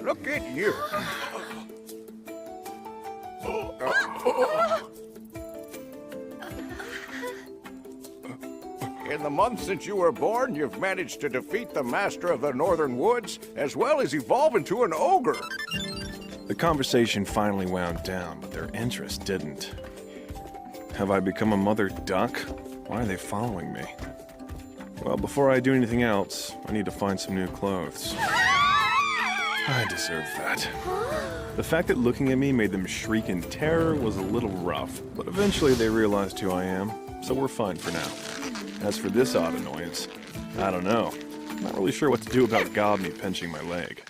Look at you. In the month since you were born, you've managed to defeat the master of the Northern Woods, as well as evolve into an ogre. The conversation finally wound down, but their interest didn't. Have I become a mother duck? Why are they following me? Well, before I do anything else, I need to find some new clothes. I deserve that. The fact that looking at me made them shriek in terror was a little rough, but eventually they realized who I am, so we're fine for now. As for this odd annoyance, I don't know. I'm not really sure what to do about Goblin pinching my leg.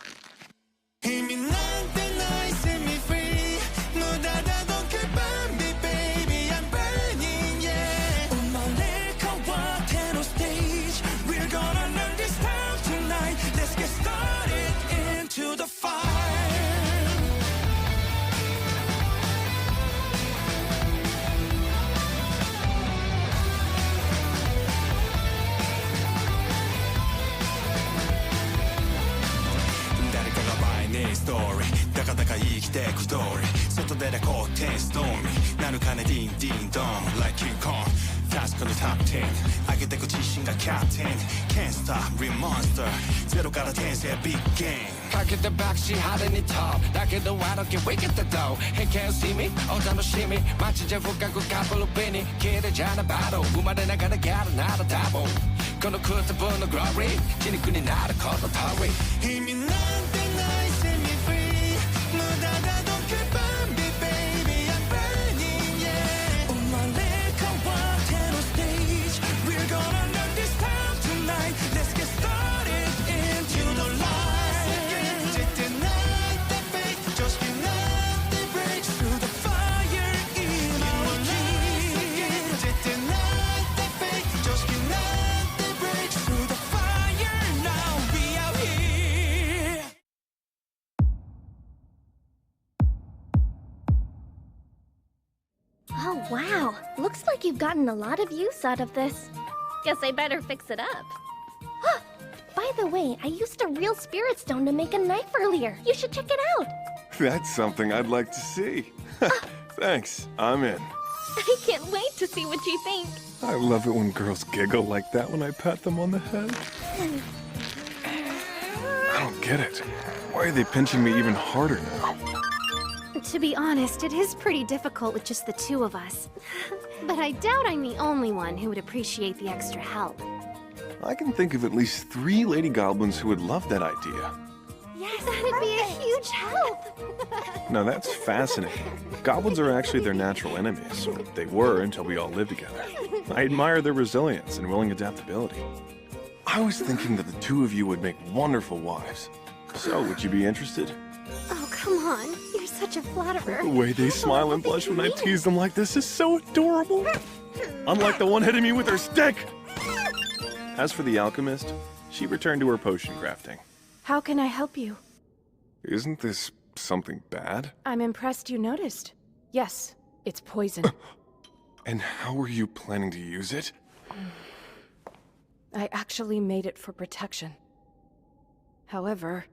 Story だかだか生きてく通り外でレコーテンストーミーなるかねディンディンドン Like King Kong 確かのタップ10上げてく自信がキャプテン Can't stop real monster ゼロから転生ビッグゲームかけてバクシー派手にトップだけど I don't get wicked the dough Hey can't see me お楽しみ街じゃ深くカップルビに消えてじゃなバトル生まれながらギャルなら多分この空飛ぶのグローリー血肉になること通り意味なんてないOh, wow. Looks like you've gotten a lot of use out of this. Guess I better fix it up. By the way, I used a real spirit stone to make a knife earlier. You should check it out. That's something I'd like to see. Thanks, I'm in. I can't wait to see what you think. I love it when girls giggle like that when I pat them on the head. I don't get it. Why are they pinching me even harder now? To be honest, it is pretty difficult with just the two of us. But I doubt I'm the only one who would appreciate the extra help. I can think of at least 3 lady goblins who would love that idea. Yes, that'd be a huge help! Now that's fascinating. Goblins are actually their natural enemies. Or they were until we all lived together. I admire their resilience and willing adaptability. I was thinking that the two of you would make wonderful wives. So, would you be interested? Oh, come on. You're such a flatterer. The way they smile and blush when I tease them like this is so adorable. Unlike the one hitting me with her stick! As for the alchemist, she returned to her potion crafting. How can I help you? Isn't this something bad? I'm impressed you noticed. Yes, it's poison. And how were you planning to use it? I actually made it for protection. However,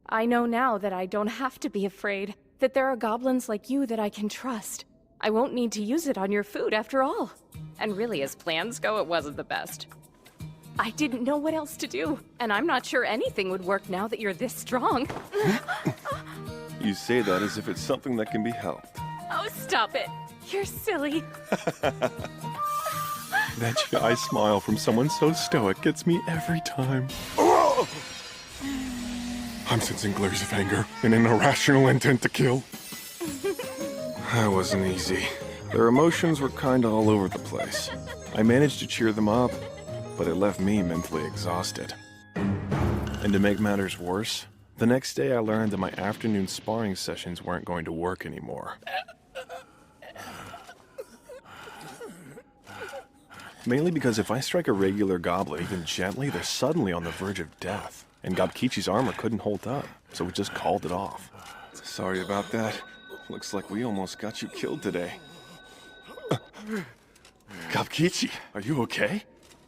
I know now that I don't have to be afraid, that there are goblins like you that I can trust. I won't need to use it on your food after all. And really, as plans go, it wasn't the best. I didn't know what else to do, and I'm not sure anything would work now that you're this strong. You say that as if it's something that can be helped. Oh, stop it. You're silly. That shy smile from someone so stoic gets me every time. I'm sensing glares of anger and an irrational intent to kill. That wasn't easy. Their emotions were kinda all over the place. I managed to cheer them up, but it left me mentally exhausted. And to make matters worse, the next day I learned that my afternoon sparring sessions weren't going to work anymore. Mainly because if I strike a regular goblin even gently, they're suddenly on the verge of death. And Gobkichi's armor couldn't hold up, so we just called it off. Sorry about that. Looks like we almost got you killed today. Gobkichi, are you okay?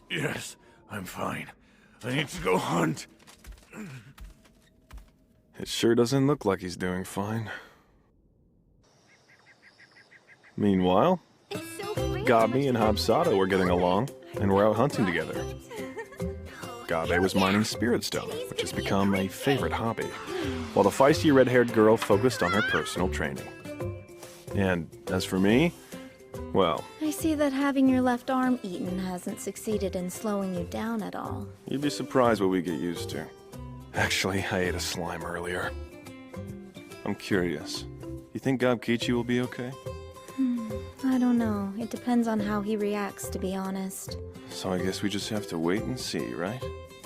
Yes, I'm fine. I need to go hunt. It sure doesn't look like he's doing fine. Meanwhile, Gabi and Habsado were getting along, and were out hunting together. Gabi was mining spirit stone, which has become a favorite hobby, while the feisty red-haired girl focused on her personal training. And as for me, well... I see that having your left arm eaten hasn't succeeded in slowing you down at all. You'd be surprised what we get used to. Actually, I ate a slime earlier. I'm curious. You think Gobkichi will be okay? I don't know. It depends on how he reacts, to be honest. So I guess we just have to wait and see, right?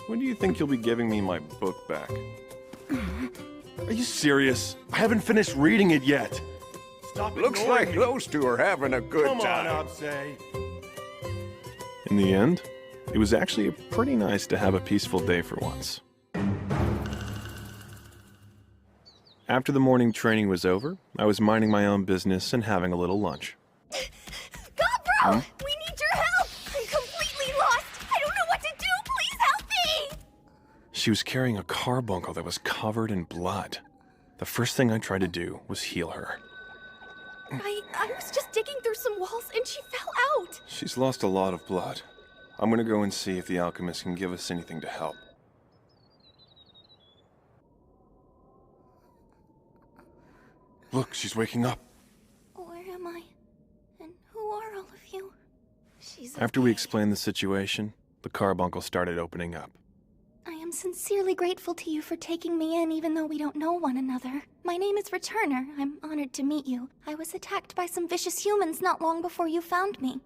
When do you think you'll be giving me my book back? Are you serious? I haven't finished reading it yet. Stop Looks ignoring like me. those two are having a good Come on, time. Abse. In the end, it was actually pretty nice to have a peaceful day for once. After the morning training was over, I was minding my own business and having a little lunch. Gobro! We need your help! I'm completely lost! I don't know what to do! Please help me! She was carrying a carbuncle that was covered in blood. The first thing I tried to do was heal her. I was just digging through some walls and she fell out! She's lost a lot of blood. I'm gonna go and see if the alchemist can give us anything to help. Look, she's waking up. Where am I? And who are all of you? She's After we okay. explained the situation, the carbuncle started opening up. I am sincerely grateful to you for taking me in even though we don't know one another. My name is Returner. I'm honored to meet you. I was attacked by some vicious humans not long before you found me.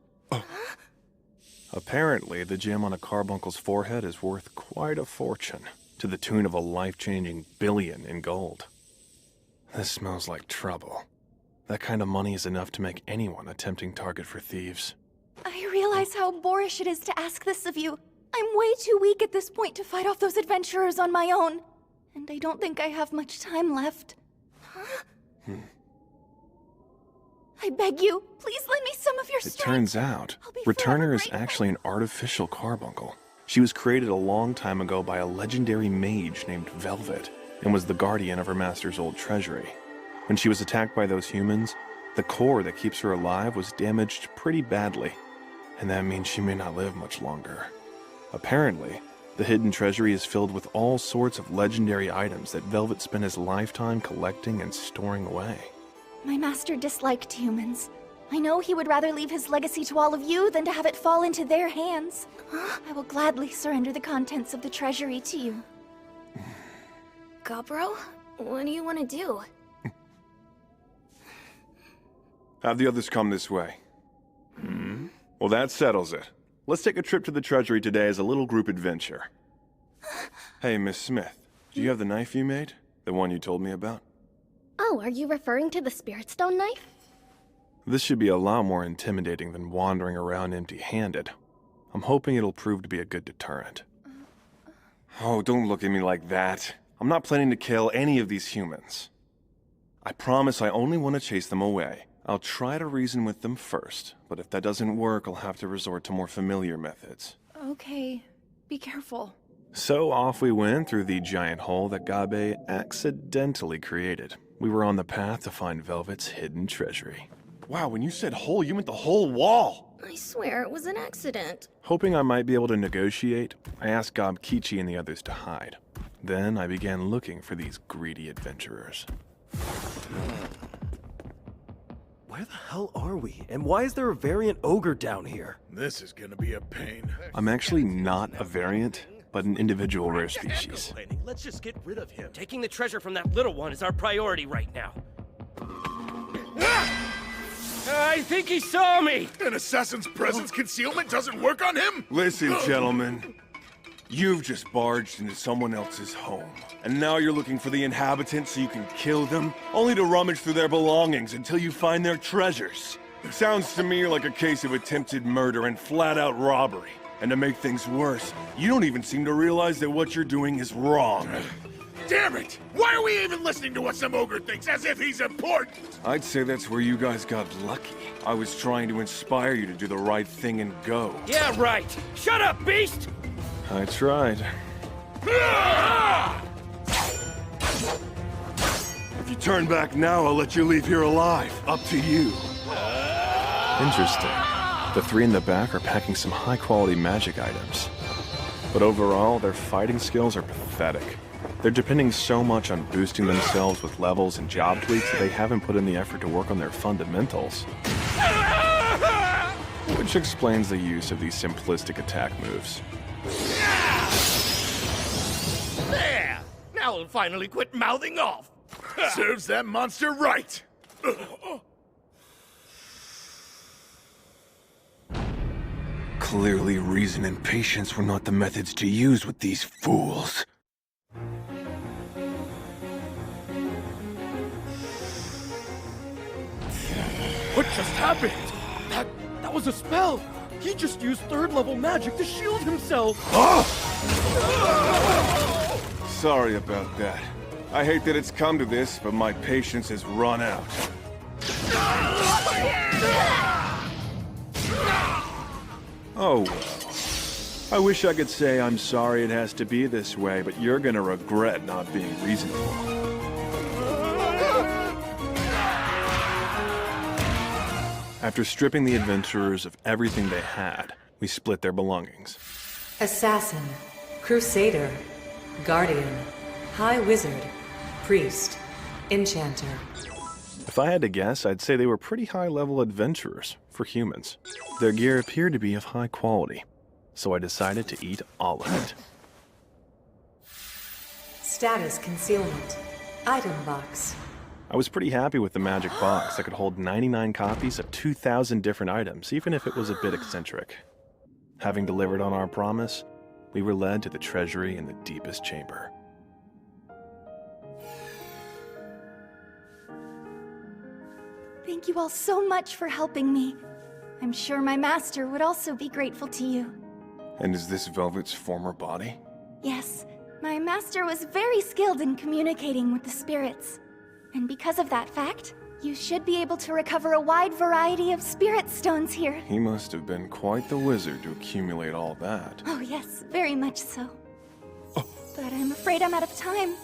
Apparently, the gem on a carbuncle's forehead is worth quite a fortune, to the tune of a life-changing billion in gold. This smells like trouble. That kind of money is enough to make anyone a tempting target for thieves. I realize how boorish it is to ask this of you. I'm way too weak at this point to fight off those adventurers on my own. And I don't think I have much time left. I beg you, please lend me some of your It strength. turns out, I'll be forever Returner is grateful. actually an artificial carbuncle. She was created a long time ago by a legendary mage named Velvet, and was the guardian of her master's old treasury. When she was attacked by those humans, the core that keeps her alive was damaged pretty badly, and that means she may not live much longer. Apparently, the hidden treasury is filled with all sorts of legendary items that Velvet spent his lifetime collecting and storing away. My master disliked humans. I know he would rather leave his legacy to all of you than to have it fall into their hands. I will gladly surrender the contents of the treasury to you. Gobro, what do you want to do? Have the others come this way. Well, that settles it. Let's take a trip to the treasury today as a little group adventure. Hey, Miss Smith, do you have the knife you made? The one you told me about? Oh, are you referring to the Spirit Stone knife? This should be a lot more intimidating than wandering around empty-handed. I'm hoping it'll prove to be a good deterrent. Oh, don't look at me like that. I'm not planning to kill any of these humans. I promise I only want to chase them away. I'll try to reason with them first, but if that doesn't work, I'll have to resort to more familiar methods. Okay, be careful. So off we went through the giant hole that Gabe accidentally created. We were on the path to find Velvet's hidden treasury. Wow, when you said hole, you meant the whole wall! I swear it was an accident. Hoping I might be able to negotiate, I asked Gobkichi and the others to hide. Then I began looking for these greedy adventurers. Where the hell are we? And why is there a variant ogre down here? This is gonna be a pain. I'm actually not a variant, but an individual rare species. Let's just get rid of him. Taking the treasure from that little one is our priority right now. I think he saw me! An assassin's presence concealment doesn't work on him? Listen, gentlemen. You've just barged into someone else's home, and now you're looking for the inhabitants so you can kill them, only to rummage through their belongings until you find their treasures. Sounds to me like a case of attempted murder and flat-out robbery. And to make things worse, you don't even seem to realize that what you're doing is wrong. Damn it! Why are we even listening to what some ogre thinks as if he's important? I'd say that's where you guys got lucky. I was trying to inspire you to do the right thing and go. Yeah, right! Shut up, beast! I tried. turn back now, I'll let you leave here alive. Up to you. Interesting. The three in the back are packing some high-quality magic items. But overall, their fighting skills are pathetic. They're depending so much on boosting themselves with levels and job tweaks that they haven't put in the effort to work on their fundamentals. Which explains the use of these simplistic attack moves. There! Now we'll finally quit mouthing off. Serves that monster right. Clearly, reason and patience were not the methods to use with these fools. What just happened? That was a spell! He just used third-level magic to shield himself! Sorry about that. I hate that it's come to this, but my patience has run out. Oh well. I wish I could say I'm sorry it has to be this way, but you're gonna regret not being reasonable. After stripping the adventurers of everything they had, we split their belongings. Assassin, Crusader, Guardian, High Wizard, Priest, Enchanter. If I had to guess, I'd say they were pretty high-level adventurers for humans. Their gear appeared to be of high quality, so I decided to eat all of it. Status Concealment. Item Box. I was pretty happy with the magic box that could hold 99 copies of 2,000 different items, even if it was a bit eccentric. Having delivered on our promise, we were led to the treasury in the deepest chamber. Thank you all so much for helping me. I'm sure my master would also be grateful to you. And is this Velvet's former body? Yes, my master was very skilled in communicating with the spirits. And because of that fact, you should be able to recover a wide variety of spirit stones here. He must have been quite the wizard to accumulate all that. Oh yes, very much so. But I'm afraid I'm out of time.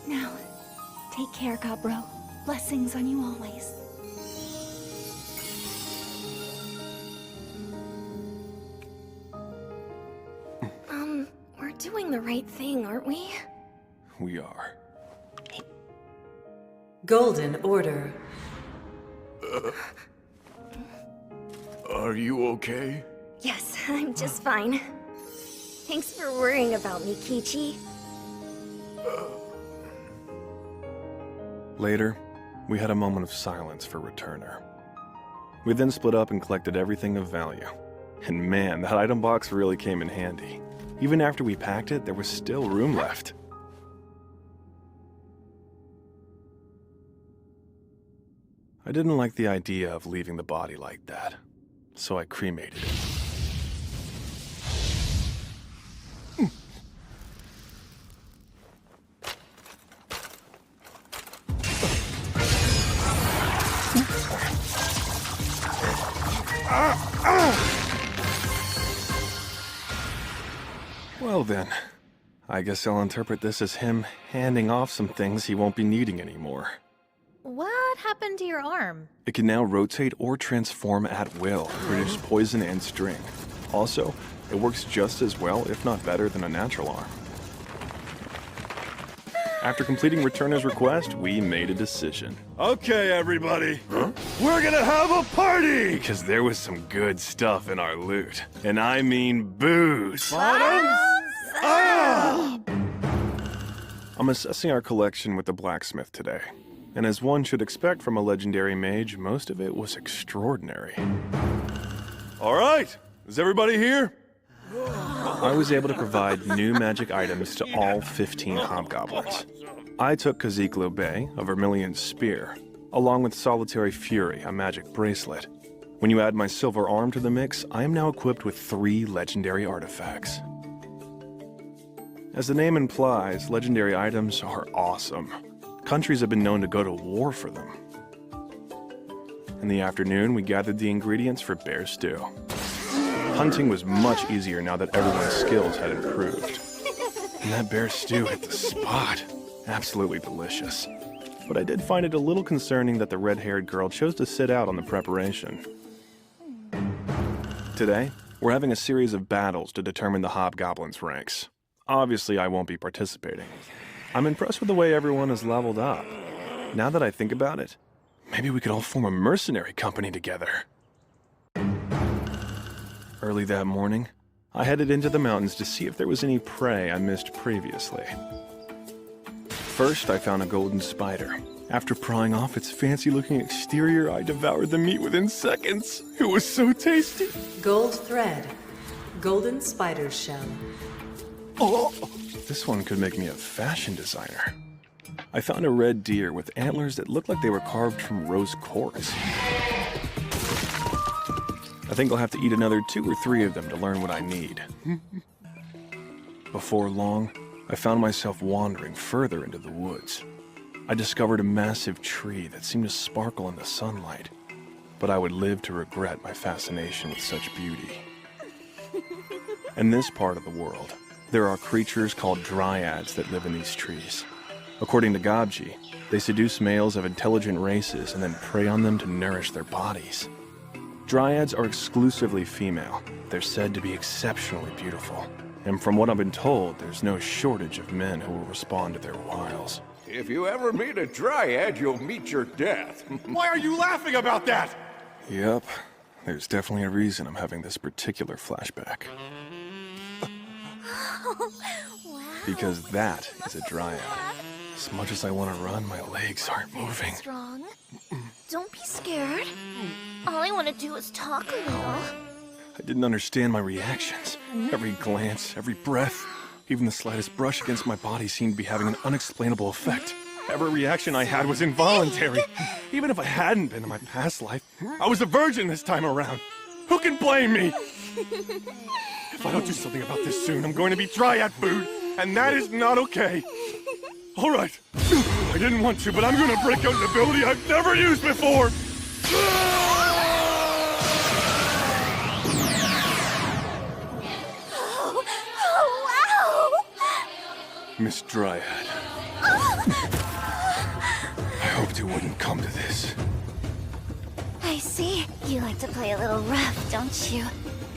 Now, take care, Gabro. Blessings on you always. We're doing the right thing, aren't we? We are. Golden Order. Are you okay? Yes, I'm just fine. Thanks for worrying about me, Kichi. Later, we had a moment of silence for Returner. We then split up and collected everything of value. And man, that item box really came in handy. Even after we packed it, there was still room left. I didn't like the idea of leaving the body like that, so I cremated it. Well then, I guess I'll interpret this as him handing off some things he won't be needing anymore. What happened to your arm? It can now rotate or transform at will, produce poison and string. Also, it works just as well, if not better, than a natural arm. After completing Returner's request, we made a decision. Okay, everybody. We're gonna have a party! Because there was some good stuff in our loot. And I mean booze. I'm assessing our collection with the blacksmith today. And as one should expect from a legendary mage, most of it was extraordinary. All right, is everybody here? I was able to provide new magic items to all 15 hobgoblins. I took Kaziklo Bay, a vermilion spear, along with Solitary Fury, a magic bracelet. When you add my silver arm to the mix, I am now equipped with 3 legendary artifacts. As the name implies, legendary items are awesome. Countries have been known to go to war for them. In the afternoon, we gathered the ingredients for bear stew. Hunting was much easier now that everyone's skills had improved. And that bear stew hit the spot. absolutely delicious. But I did find it a little concerning that the red-haired girl chose to sit out on the preparation. Today, we're having a series of battles to determine the Hobgoblin's ranks. Obviously, I won't be participating. I'm impressed with the way everyone has leveled up. Now that I think about it, maybe we could all form a mercenary company together. Early that morning, I headed into the mountains to see if there was any prey I missed previously. First, I found a golden spider. After prying off its fancy-looking exterior, I devoured the meat within seconds. It was so tasty. Gold thread. Golden spider shell. Oh! This one could make me a fashion designer. I found a red deer with antlers that looked like they were carved from rose quartz. I think I'll have to eat another 2 or 3 of them to learn what I need. Before long, I found myself wandering further into the woods. I discovered a massive tree that seemed to sparkle in the sunlight, but I would live to regret my fascination with such beauty. In this part of the world, there are creatures called dryads that live in these trees. According to Gobji, they seduce males of intelligent races and then prey on them to nourish their bodies. Dryads are exclusively female. They're said to be exceptionally beautiful. And from what I've been told, there's no shortage of men who will respond to their wiles. If you ever meet a dryad, you'll meet your death. Why are you laughing about that? Yep, there's definitely a reason I'm having this particular flashback. Because that is a dryad. As much as I want to run, my legs aren't moving. Strong. Don't be scared. All I want to do is talk a little. I didn't understand my reactions. Every glance, every breath, even the slightest brush against my body seemed to be having an unexplainable effect. Every reaction I had was involuntary. Even if I hadn't been in my past life, I was a virgin this time around. Who can blame me? If I don't do something about this soon, I'm going to be dryad food, and that is not okay. All right. I didn't want to, but I'm going to break out an ability I've never used before. Miss Dryad. I hoped it wouldn't come to this. I see. You like to play a little rough, don't you?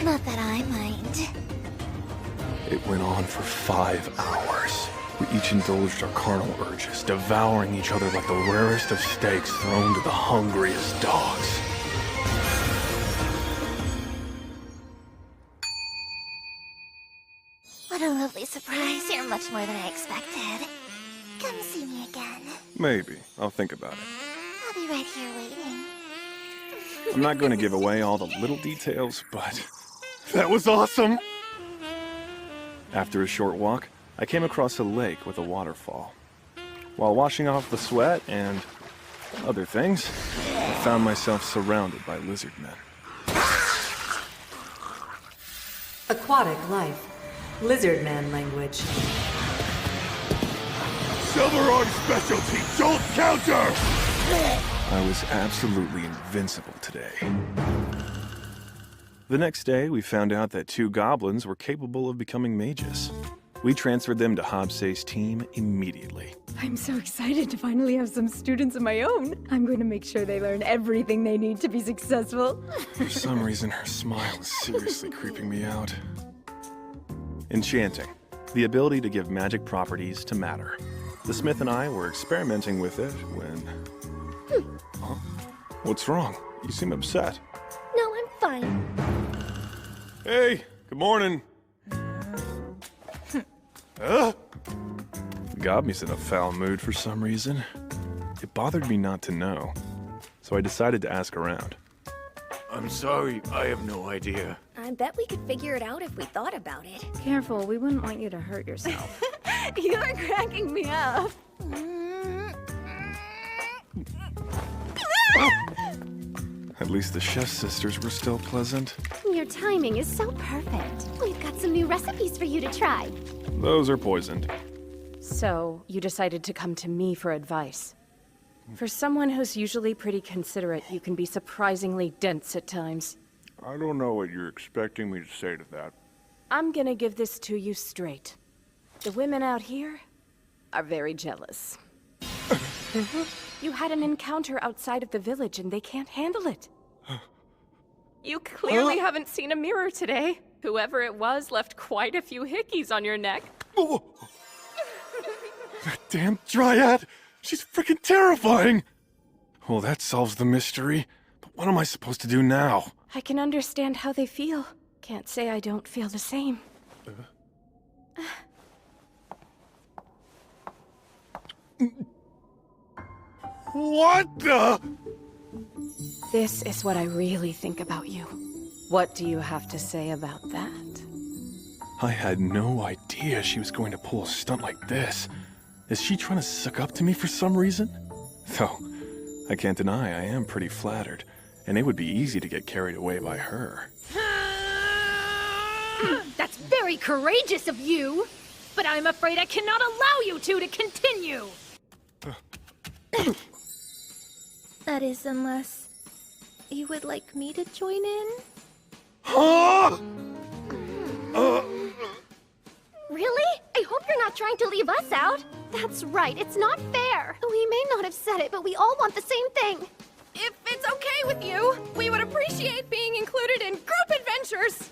Not that I mind. It went on for 5 hours. We each indulged our carnal urges, devouring each other like the rarest of steaks thrown to the hungriest dogs. What a lovely surprise. You're much more than I expected. Come see me again. Maybe. I'll think about it. I'll be right here waiting. I'm not going to give away all the little details, but that was awesome! After a short walk, I came across a lake with a waterfall. While washing off the sweat and other things, I found myself surrounded by lizard men. Aquatic life. Lizard man language. Silver Arm specialty, Jolt Counter! I was absolutely invincible today. The next day, we found out that 2 goblins were capable of becoming mages. We transferred them to Hobsei's team immediately. I'm so excited to finally have some students of my own. I'm going to make sure they learn everything they need to be successful. For some reason, her smile is seriously creeping me out. Enchanting. The ability to give magic properties to matter. The smith and I were experimenting with it when... Huh? What's wrong? You seem upset. No, I'm fine. Hey, good morning. Gobby's in a foul mood for some reason. It bothered me not to know, so I decided to ask around. I'm sorry, I have no idea. I bet we could figure it out if we thought about it. Careful, we wouldn't want you to hurt yourself. You're cracking me up. At least the chef sisters were still pleasant. Your timing is so perfect. We've got some new recipes for you to try. Those are poisoned. So, you decided to come to me for advice. For someone who's usually pretty considerate, you can be surprisingly dense at times. I don't know what you're expecting me to say to that. I'm gonna give this to you straight. The women out here, are very jealous. You had an encounter outside of the village and they can't handle it. You clearly haven't seen a mirror today. Whoever it was left quite a few hickeys on your neck. That damn dryad! She's freaking terrifying! Well, that solves the mystery. But what am I supposed to do now? I can understand how they feel. Can't say I don't feel the same. What the? This is what I really think about you. What do you have to say about that? I had no idea she was going to pull a stunt like this. Is she trying to suck up to me for some reason? Though, I can't deny I am pretty flattered, and it would be easy to get carried away by her. That's very courageous of you, but I'm afraid I cannot allow you two to continue. That is, unless you would like me to join in? Really? I hope you're not trying to leave us out. That's right, it's not fair. We may not have said it, but we all want the same thing. If it's okay with you, we would appreciate being included in group adventures.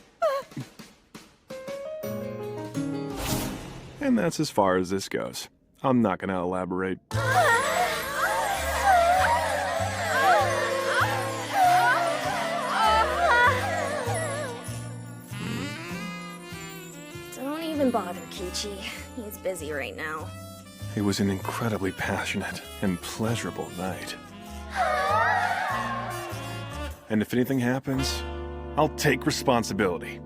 And that's as far as this goes. I'm not gonna elaborate. Don't even bother, Kichi. He's busy right now. It was an incredibly passionate and pleasurable night. And if anything happens, I'll take responsibility.